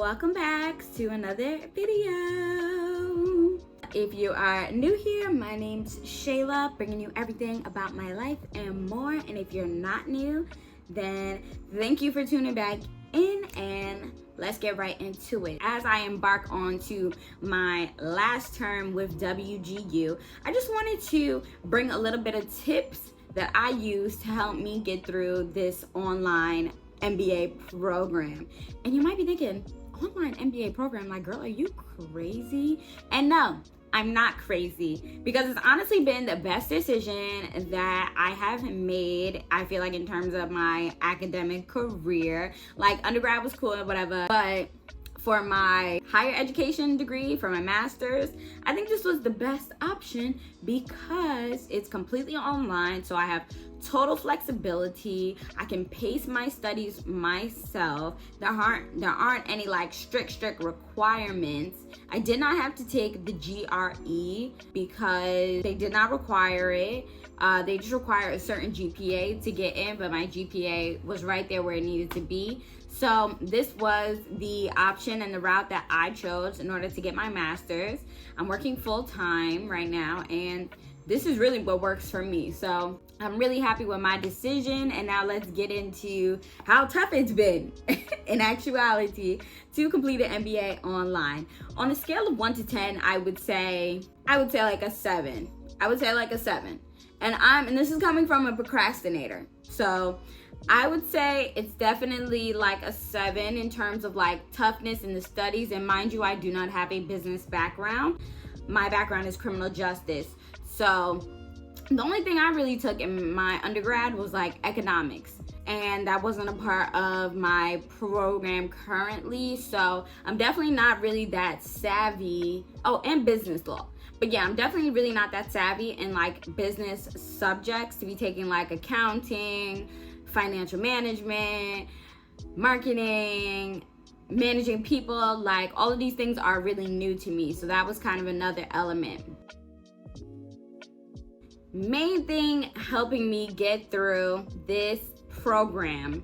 welcome back to another video. If you are new here, my name's Shayla, bringing you everything about my life and more. And if you're not new, then thank you for tuning back in, and let's get right into it. As I embark on to my last term with WGU, I just wanted to bring a little bit of tips that I use to help me get through this online MBA program. And you might be thinking, online MBA program, like, girl, are you crazy? And no, I'm not crazy, because it's honestly been the best decision that I have made. I feel like in terms of my academic career, like undergrad was cool and whatever, but for my higher education degree, for my master's, I think this was the best option because it's completely online. So I have total flexibility. I can pace my studies myself. There aren't any like strict requirements. I did not have to take the GRE because they did not require it. They just require a certain GPA to get in, but my GPA was right there where it needed to be. So this was the option and the route that I chose in order to get my master's. I'm working full time right now, and this is really what works for me. So I'm really happy with my decision. And now let's get into how tough it's been in actuality to complete an MBA online. On a scale of 1 to 10, I would say like a 7. I would say like a 7. And this is coming from a procrastinator. So I would say it's definitely like a 7 in terms of like toughness in the studies. And mind you, I do not have a business background. My background is criminal justice. So the only thing I really took in my undergrad was like economics, and that wasn't a part of my program currently. So I'm definitely not really that savvy. Oh, and business law. But yeah, I'm definitely really not that savvy in like business subjects to be taking like accounting, financial management, marketing, managing people. Like all of these things are really new to me. So that was kind of another element. Main thing helping me get through this program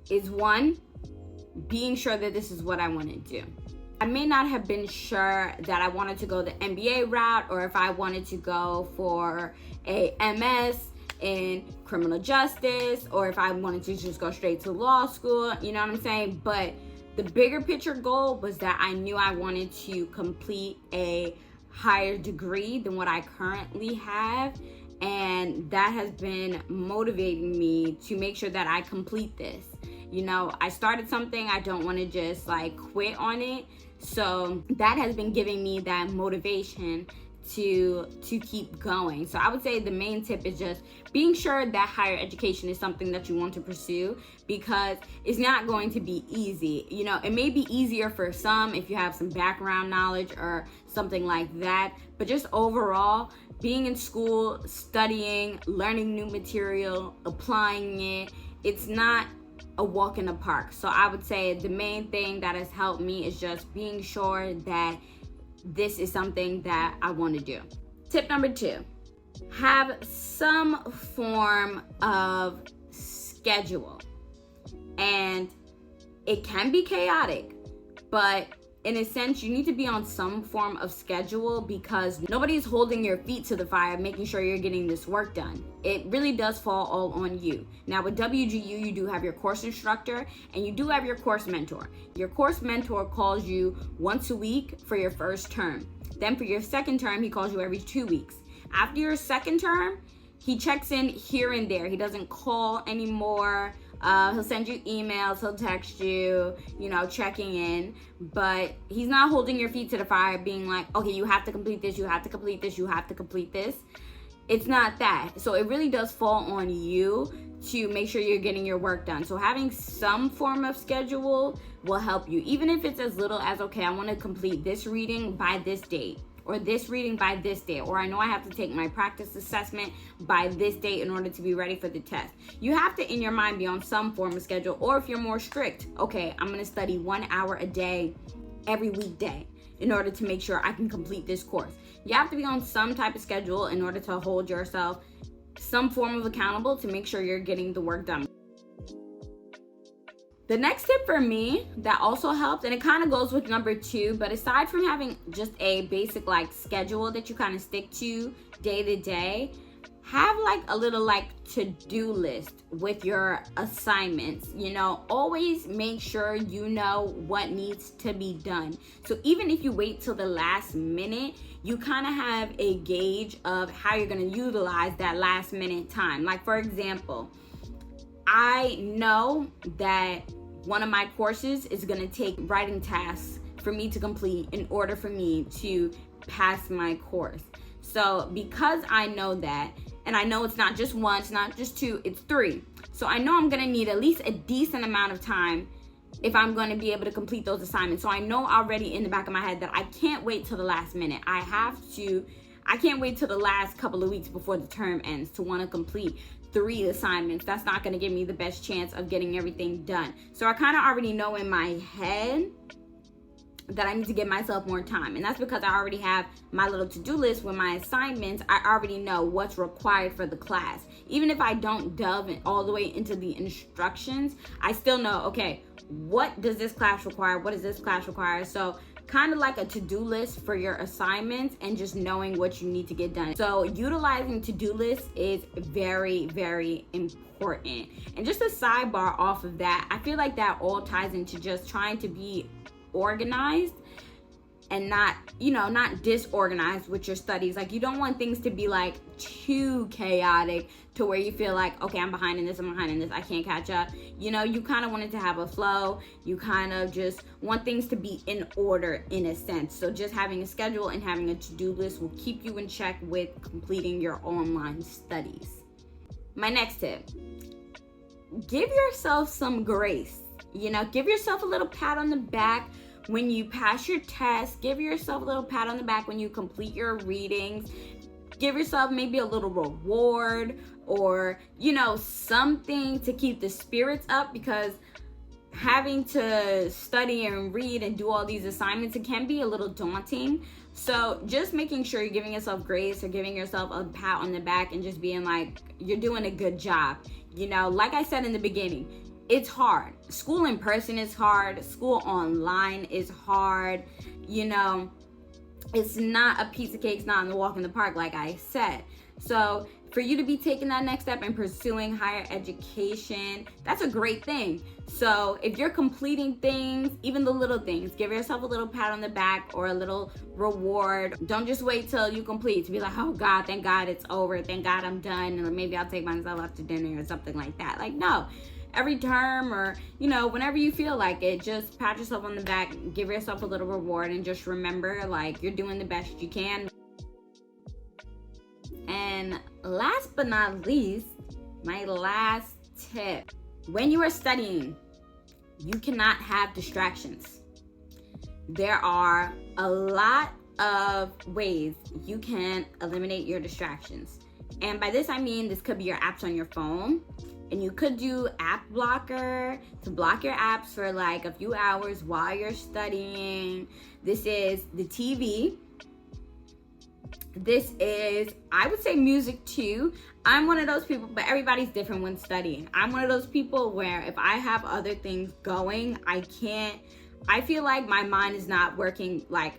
is, one, being sure that this is what I want to do. I may not have been sure that I wanted to go the MBA route, or if I wanted to go for a MS in criminal justice, or if I wanted to just go straight to law school, you know what I'm saying? But the bigger picture goal was that I knew I wanted to complete a higher degree than what I currently have, and that has been motivating me to make sure that I complete this. You know, I started something, I don't want to just like quit on it. So that has been giving me that motivation to keep going. So I would say the main tip is just being sure that higher education is something that you want to pursue, because it's not going to be easy. You know, it may be easier for some if you have some background knowledge or something like that, but just overall, being in school, studying, learning new material, applying it, it's not a walk in the park. So I would say the main thing that has helped me is just being sure that this is something that I want to do. Tip number 2, have some form of schedule. And it can be chaotic, but in a sense, you need to be on some form of schedule, because nobody's holding your feet to the fire, making sure you're getting this work done. It really does fall all on you. Now with WGU, you do have your course instructor and you do have your course mentor. Your course mentor calls you once a week for your first term. Then for your second term, he calls you every 2 weeks. After your second term, he checks in here and there. He doesn't call anymore. He'll send you emails, he'll text you, you know, checking in, but he's not holding your feet to the fire being like, okay, you have to complete this, you have to complete this, you have to complete this. It's not that. So it really does fall on you to make sure you're getting your work done. So having some form of schedule will help you, even if it's as little as, okay, I want to complete this reading by this date, or this reading by this date, or I know I have to take my practice assessment by this date in order to be ready for the test. You have to, in your mind, be on some form of schedule. Or if you're more strict, okay, I'm going to study 1 hour a day every weekday in order to make sure I can complete this course. You have to be on some type of schedule in order to hold yourself some form of accountable to make sure you're getting the work done. The next tip for me that also helps, and it kind of goes with number 2, but aside from having just a basic like schedule that you kind of stick to day to day, have like a little like to-do list with your assignments. You know, always make sure you know what needs to be done. So even if you wait till the last minute, you kind of have a gauge of how you're going to utilize that last minute time. Like for example, I know that one of my courses is going to take writing tasks for me to complete in order for me to pass my course. So because I know that, and I know it's not just 1, it's not just 2, it's 3. So I know I'm going to need at least a decent amount of time if I'm going to be able to complete those assignments. So I know already in the back of my head that I can't wait till the last minute. I can't wait till the last couple of weeks before the term ends to want to complete 3 assignments. That's not going to give me the best chance of getting everything done. So I kind of already know in my head that I need to give myself more time. And that's because I already have my little to-do list with my assignments. I already know what's required for the class. Even if I don't delve all the way into the instructions, I still know, okay, what does this class require? What does this class require? So kind of like a to-do list for your assignments and just knowing what you need to get done. So utilizing to-do lists is very, very important. And just a sidebar off of that, I feel like that all ties into just trying to be organized and not disorganized with your studies. Like, you don't want things to be like too chaotic to where you feel like, okay, I'm behind in this, I can't catch up. You know, you kind of want it to have a flow. You kind of just want things to be in order in a sense. So just having a schedule and having a to-do list will keep you in check with completing your online studies. My next tip, give yourself some grace. You know, give yourself a little pat on the back when you pass your test. Give yourself a little pat on the back when you complete your readings. Give yourself maybe a little reward or, you know, something to keep the spirits up, because having to study and read and do all these assignments, it can be a little daunting. So just making sure you're giving yourself grace or giving yourself a pat on the back and just being like, you're doing a good job. You know, like I said in the beginning, it's hard. School in person is hard. School online is hard. You know, it's not a piece of cake. It's not a walk in the park, like I said. So for you to be taking that next step and pursuing higher education, that's a great thing. So if you're completing things, even the little things, give yourself a little pat on the back or a little reward. Don't just wait till you complete to be like, oh God, thank God it's over. Thank God I'm done. And maybe I'll take myself out to dinner or something like that. Like, no. Every term, or, you know, whenever you feel like it, just pat yourself on the back, give yourself a little reward, and just remember, like, you're doing the best you can. And last but not least, my last tip. When you are studying, you cannot have distractions. There are a lot of ways you can eliminate your distractions. And by this, I mean, this could be your apps on your phone. And you could do app blocker to block your apps for like a few hours while you're studying. This is the TV. This is, I would say, music too. I'm one of those people, but everybody's different when studying. I'm one of those people where if I have other things going, I feel like my mind is not working like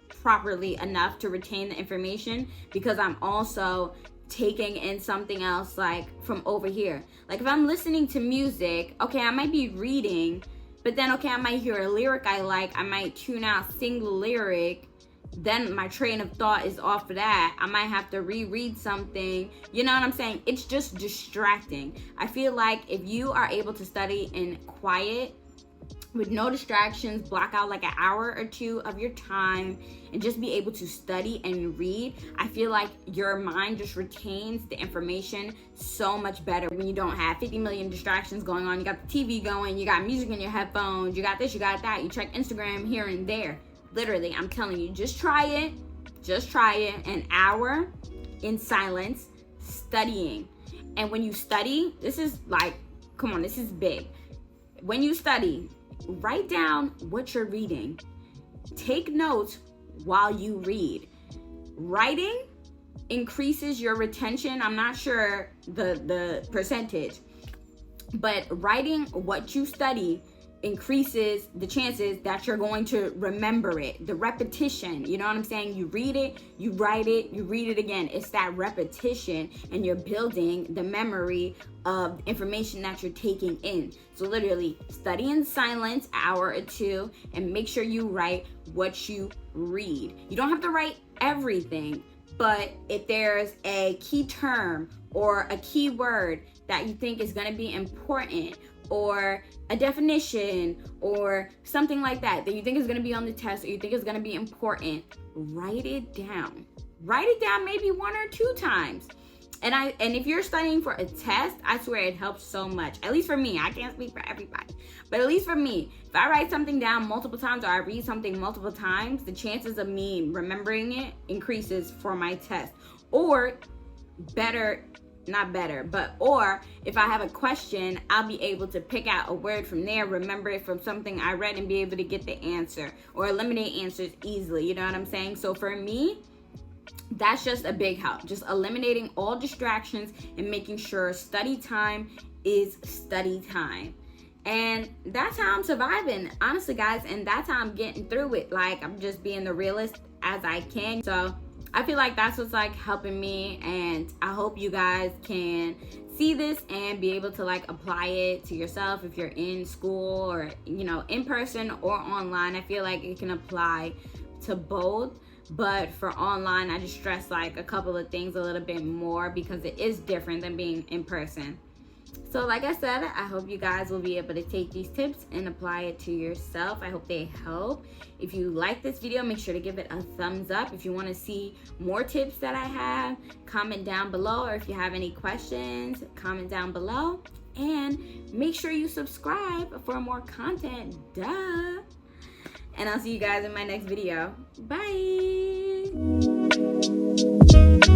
properly enough to retain the information, because I'm also taking in something else like from over here. Like if I'm listening to music, okay, I might be reading, but then okay, I might hear a lyric I like, I might tune out, sing the lyric, then my train of thought is off of that. I might have to reread something. You know what I'm saying? It's just distracting. I feel like if you are able to study in quiet, with no distractions, block out like an hour or 2 of your time and just be able to study and read, I feel like your mind just retains the information so much better when you don't have 50 million distractions going on. You got the TV going, you got music in your headphones, you got this, you got that, you check Instagram here and there. Literally, I'm telling you, just try it, an hour in silence, studying. And when you study, this is like, come on, this is big. When you study, write down what you're reading. Take notes while you read. Writing increases your retention. I'm not sure the percentage, but writing what you study increases the chances that you're going to remember it. The repetition, you know what I'm saying? You read it, you write it, you read it again. It's that repetition, and you're building the memory of information that you're taking in. So literally study in silence, hour or two, and make sure you write what you read. You don't have to write everything, but if there's a key term or a key word that you think is going to be important, or a definition or something like that you think is going to be on the test, or you think is going to be important, write it down. Write it down maybe 1 or 2 times. And if you're studying for a test, I swear it helps so much. At least for me. I can't speak for everybody, but at least for me, if I write something down multiple times or I read something multiple times, the chances of me remembering it increases for my test. Or or if I have a question, I'll be able to pick out a word from there, remember it from something I read, and be able to get the answer or eliminate answers easily. You know what I'm saying? So for me, that's just a big help. Just eliminating all distractions and making sure study time is study time. And that's how I'm surviving, honestly, guys. And that's how I'm getting through it. Like, I'm just being the realist as I can. So I feel like that's what's like helping me, and I hope you guys can see this and be able to like apply it to yourself if you're in school or, you know, in person or online. I feel like it can apply to both, but for online, I just stress like a couple of things a little bit more because it is different than being in person. So like I said, I hope you guys will be able to take these tips and apply it to yourself. I hope they help. If you like this video, make sure to give it a thumbs up. If you want to see more tips that I have, comment down below. Or if you have any questions, comment down below. And make sure you subscribe for more content. Duh. And I'll see you guys in my next video. Bye.